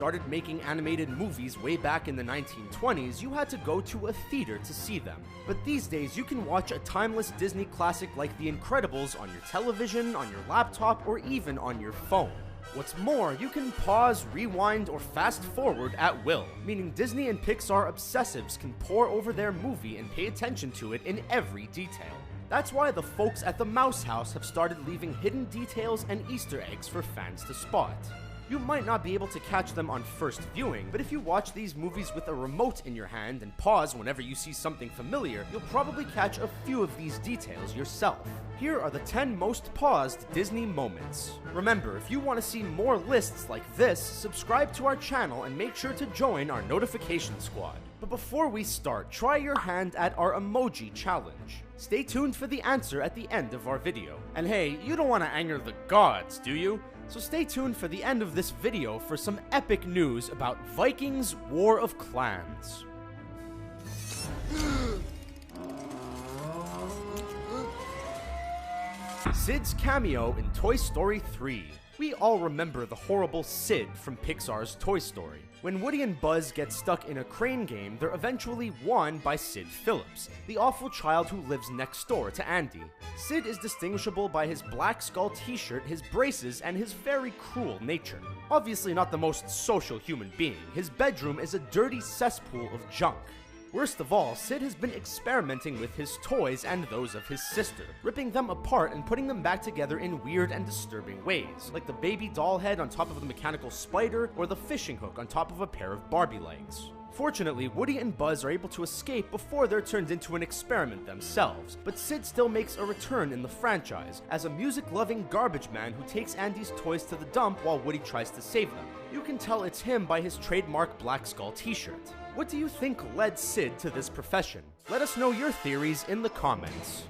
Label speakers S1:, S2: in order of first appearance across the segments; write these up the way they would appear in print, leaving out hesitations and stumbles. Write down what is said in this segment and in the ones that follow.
S1: started making animated movies way back in the 1920s, you had to go to a theater to see them. But these days, you can watch a timeless Disney classic like The Incredibles on your television, on your laptop, or even on your phone. What's more, you can pause, rewind, or fast forward at will, meaning Disney and Pixar obsessives can pore over their movie and pay attention to it in every detail. That's why the folks at the Mouse House have started leaving hidden details and Easter eggs for fans to spot. You might not be able to catch them on first viewing, but if you watch these movies with a remote in your hand and pause whenever you see something familiar, you'll probably catch a few of these details yourself. Here are the 10 most paused Disney moments. Remember, if you want to see more lists like this, subscribe to our channel and make sure to join our notification squad. But before we start, try your hand at our emoji challenge. Stay tuned for the answer at the end of our video. And hey, you don't want to anger the gods, do you? So stay tuned for the end of this video for some epic news about Vikings War of Clans. Sid's cameo in Toy Story 3. We all remember the horrible Sid from Pixar's Toy Story. When Woody and Buzz get stuck in a crane game, they're eventually won by Sid Phillips, the awful child who lives next door to Andy. Sid is distinguishable by his black skull t-shirt, his braces, and his very cruel nature. Obviously not the most social human being, his bedroom is a dirty cesspool of junk. Worst of all, Sid has been experimenting with his toys and those of his sister, ripping them apart and putting them back together in weird and disturbing ways, like the baby doll head on top of the mechanical spider or the fishing hook on top of a pair of Barbie legs. Fortunately, Woody and Buzz are able to escape before they're turned into an experiment themselves, but Sid still makes a return in the franchise, as a music-loving garbage man who takes Andy's toys to the dump while Woody tries to save them. You can tell it's him by his trademark Black Skull t-shirt. What do you think led Sid to this profession? Let us know your theories in the comments.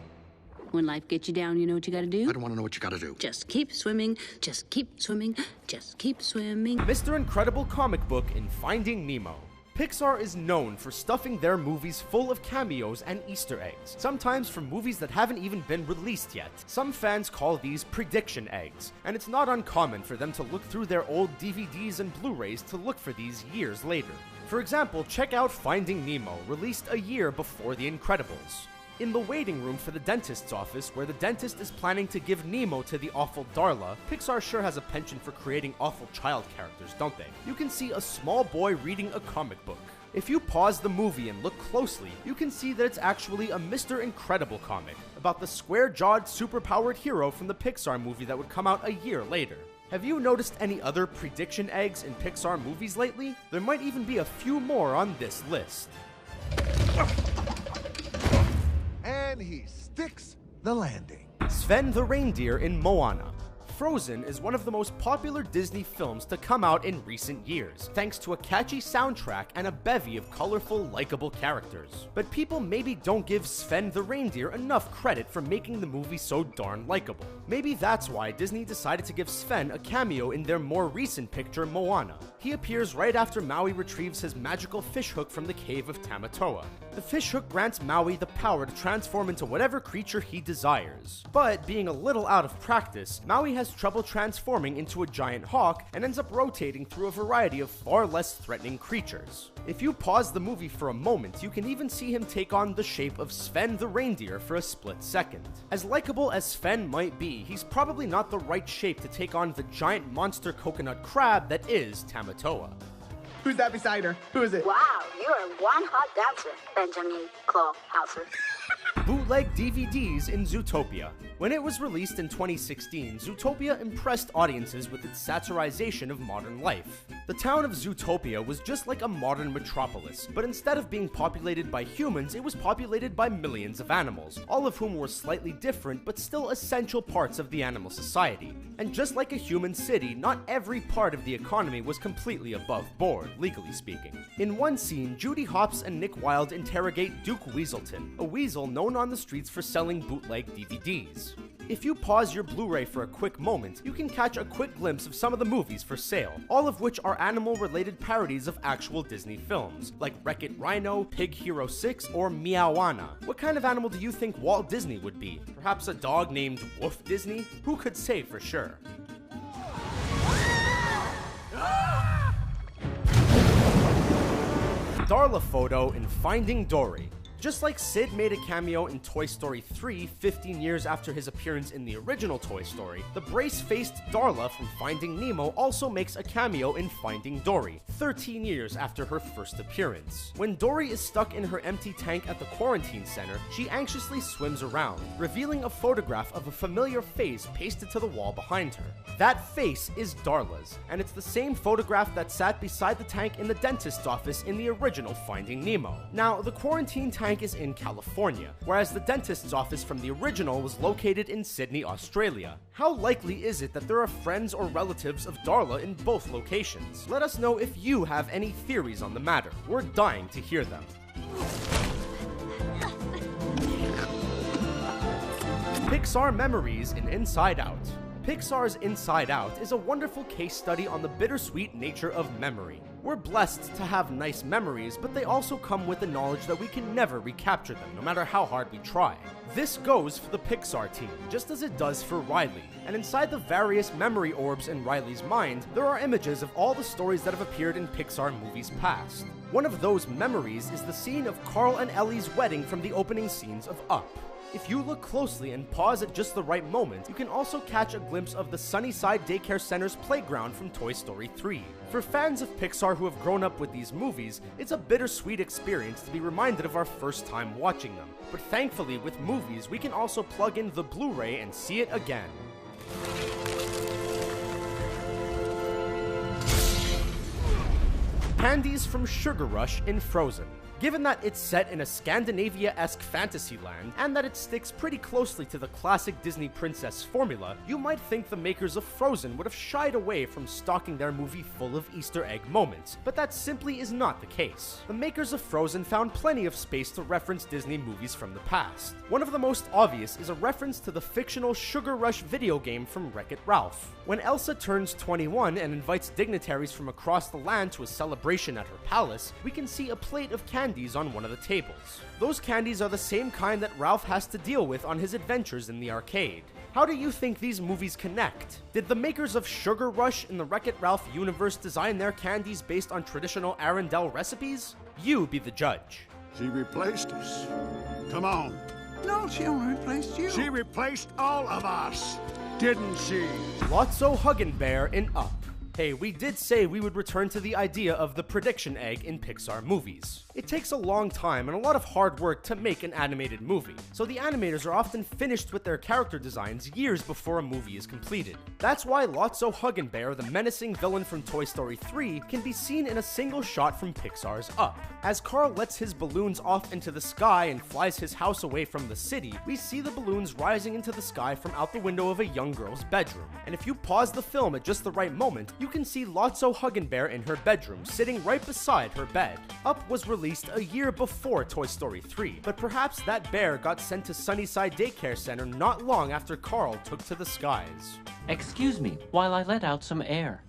S2: When life gets you down, you know what you gotta do?
S3: I don't want to know what you gotta do.
S2: Just keep swimming, just keep swimming, just keep swimming.
S1: Mr. Incredible comic book in Finding Nemo. Pixar is known for stuffing their movies full of cameos and Easter eggs, sometimes from movies that haven't even been released yet. Some fans call these prediction eggs, and it's not uncommon for them to look through their old DVDs and Blu-rays to look for these years later. For example, check out Finding Nemo, released a year before The Incredibles. In the waiting room for the dentist's office, where the dentist is planning to give Nemo to the awful Darla, Pixar sure has a penchant for creating awful child characters, don't they? You can see a small boy reading a comic book. If you pause the movie and look closely, you can see that it's actually a Mr. Incredible comic, about the square-jawed, superpowered hero from the Pixar movie that would come out a year later. Have you noticed any other prediction eggs in Pixar movies lately? There might even be a few more on this list.
S4: And he sticks the landing.
S1: Sven the reindeer in Moana. Frozen is one of the most popular Disney films to come out in recent years, thanks to a catchy soundtrack and a bevy of colorful, likable characters. But people maybe don't give Sven the reindeer enough credit for making the movie so darn likable. Maybe that's why Disney decided to give Sven a cameo in their more recent picture, Moana. He appears right after Maui retrieves his magical fishhook from the cave of Tamatoa. The fishhook grants Maui the power to transform into whatever creature he desires. But being a little out of practice, Maui has trouble transforming into a giant hawk and ends up rotating through a variety of far less threatening creatures. If you pause the movie for a moment, you can even see him take on the shape of Sven the reindeer for a split second. As likable as Sven might be, he's probably not the right shape to take on the giant monster coconut crab that is Tamatoa.
S5: Who's that beside her? Who is it?
S6: Wow, you're one hot dancer, Benjamin Clawhauser.
S1: Bootleg DVDs in Zootopia. When it was released in 2016, Zootopia impressed audiences with its satirization of modern life. The town of Zootopia was just like a modern metropolis, but instead of being populated by humans, it was populated by millions of animals, all of whom were slightly different but still essential parts of the animal society. And just like a human city, not every part of the economy was completely above board, legally speaking. In one scene, Judy Hopps and Nick Wilde interrogate Duke Weaselton, a weasel known on the streets for selling bootleg DVDs. If you pause your Blu-ray for a quick moment, you can catch a quick glimpse of some of the movies for sale, all of which are animal-related parodies of actual Disney films, like Wreck-It Rhino, Pig Hero 6, or Meowana. What kind of animal do you think Walt Disney would be? Perhaps a dog named Woof Disney? Who could say for sure? Darla photo in Finding Dory. Just like Sid made a cameo in Toy Story 3 15 years after his appearance in the original Toy Story, the brace-faced Darla from Finding Nemo also makes a cameo in Finding Dory 13 years after her first appearance. When Dory is stuck in her empty tank at the quarantine center, she anxiously swims around, revealing a photograph of a familiar face pasted to the wall behind her. That face is Darla's, and it's the same photograph that sat beside the tank in the dentist's office in the original Finding Nemo. Now, the quarantine tank is in California, whereas the dentist's office from the original was located in Sydney, Australia. How likely is it that there are friends or relatives of Darla in both locations? Let us know if you have any theories on the matter. We're dying to hear them. Pixar memories in Inside Out. Pixar's Inside Out is a wonderful case study on the bittersweet nature of memory. We're blessed to have nice memories, but they also come with the knowledge that we can never recapture them, no matter how hard we try. This goes for the Pixar team, just as it does for Riley. And inside the various memory orbs in Riley's mind, there are images of all the stories that have appeared in Pixar movies past. One of those memories is the scene of Carl and Ellie's wedding from the opening scenes of Up. If you look closely and pause at just the right moment, you can also catch a glimpse of the Sunnyside Daycare Center's playground from Toy Story 3. For fans of Pixar who have grown up with these movies, it's a bittersweet experience to be reminded of our first time watching them. But thankfully, with movies, we can also plug in the Blu-ray and see it again. Candies from Sugar Rush in Frozen. Given that it's set in a Scandinavia-esque fantasy land, and that it sticks pretty closely to the classic Disney princess formula, you might think the makers of Frozen would have shied away from stocking their movie full of Easter egg moments, but that simply is not the case. The makers of Frozen found plenty of space to reference Disney movies from the past. One of the most obvious is a reference to the fictional Sugar Rush video game from Wreck-It Ralph. When Elsa turns 21 and invites dignitaries from across the land to a celebration at her palace, we can see a plate of candies on one of the tables. Those candies are the same kind that Ralph has to deal with on his adventures in the arcade. How do you think these movies connect? Did the makers of Sugar Rush in the Wreck-It Ralph universe design their candies based on traditional Arendelle recipes? You be the judge.
S3: She replaced us. Come on.
S7: No, she only replaced you.
S3: She replaced all of us, didn't she?
S1: Lotso Huggin' Bear in Up. Hey, we did say we would return to the idea of the prediction egg in Pixar movies. It takes a long time and a lot of hard work to make an animated movie, so the animators are often finished with their character designs years before a movie is completed. That's why Lotso Huggin' Bear, the menacing villain from Toy Story 3, can be seen in a single shot from Pixar's Up. As Carl lets his balloons off into the sky and flies his house away from the city, we see the balloons rising into the sky from out the window of a young girl's bedroom. And if you pause the film at just the right moment, you can see Lotso Huggin' Bear in her bedroom, sitting right beside her bed. Up was released a year before Toy Story 3, but perhaps that bear got sent to Sunnyside Daycare Center not long after Carl took to the skies.
S8: Excuse me while I let out some air.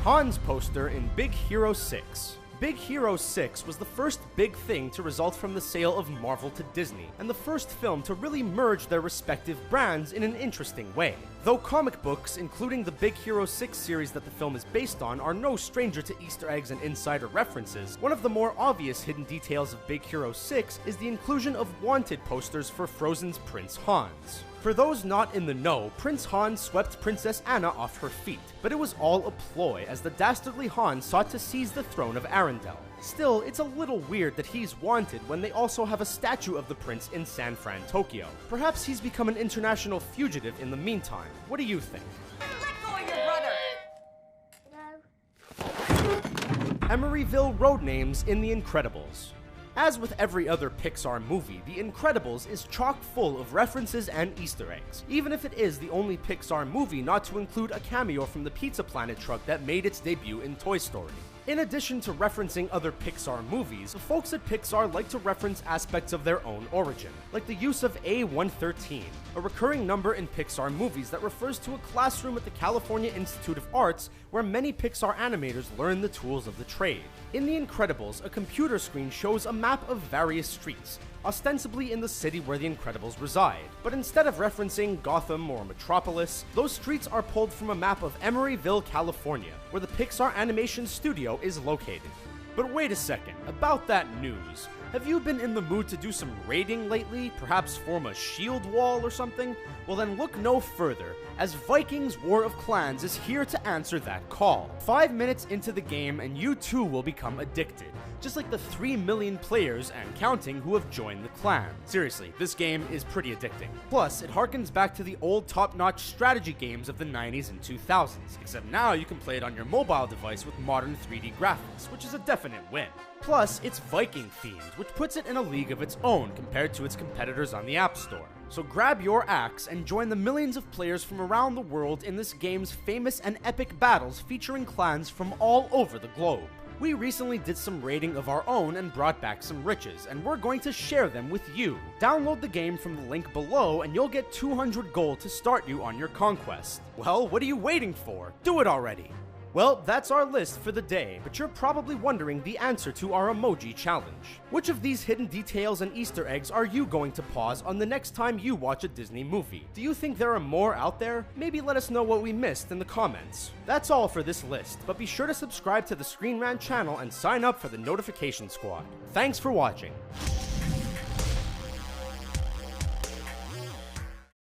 S1: Han's poster in Big Hero 6. Big Hero 6 was the first big thing to result from the sale of Marvel to Disney, and the first film to really merge their respective brands in an interesting way. Though comic books, including the Big Hero 6 series that the film is based on, are no stranger to Easter eggs and insider references, one of the more obvious hidden details of Big Hero 6 is the inclusion of wanted posters for Frozen's Prince Hans. For those not in the know, Prince Hans swept Princess Anna off her feet, but it was all a ploy as the dastardly Han sought to seize the throne of Arendelle. Still, it's a little weird that he's wanted when they also have a statue of the prince in San Fran, Tokyo. Perhaps he's become an international fugitive in the meantime. What do you think?
S9: Let go of your brother!
S6: No.
S1: Emeryville road names in The Incredibles. As with every other Pixar movie, The Incredibles is chock full of references and Easter eggs, even if it is the only Pixar movie not to include a cameo from the Pizza Planet truck that made its debut in Toy Story. In addition to referencing other Pixar movies, the folks at Pixar like to reference aspects of their own origin, like the use of A113, a recurring number in Pixar movies that refers to a classroom at the California Institute of Arts where many Pixar animators learn the tools of the trade. In The Incredibles, a computer screen shows a map of various streets, ostensibly in the city where the Incredibles reside. But instead of referencing Gotham or Metropolis, those streets are pulled from a map of Emeryville, California, where the Pixar animation studio is located. But wait a second, about that news. Have you been in the mood to do some raiding lately? Perhaps form a shield wall or something? Well then look no further, as Vikings War of Clans is here to answer that call. 5 minutes into the game and you too will become addicted, just like the 3 million players and counting who have joined the clan. Seriously, this game is pretty addicting. Plus, it harkens back to the old top-notch strategy games of the 90s and 2000s, except now you can play it on your mobile device with modern 3D graphics, which is a definite win. Plus, it's Viking themed, which puts it in a league of its own compared to its competitors on the App Store. So grab your axe and join the millions of players from around the world in this game's famous and epic battles featuring clans from all over the globe. We recently did some raiding of our own and brought back some riches, and we're going to share them with you. Download the game from the link below and you'll get 200 gold to start you on your conquest. Well, what are you waiting for? Do it already! Well, that's our list for the day, but you're probably wondering the answer to our emoji challenge. Which of these hidden details and Easter eggs are you going to pause on the next time you watch a Disney movie? Do you think there are more out there? Maybe let us know what we missed in the comments. That's all for this list, but be sure to subscribe to the Screen Rant channel and sign up for the notification squad. Thanks for watching.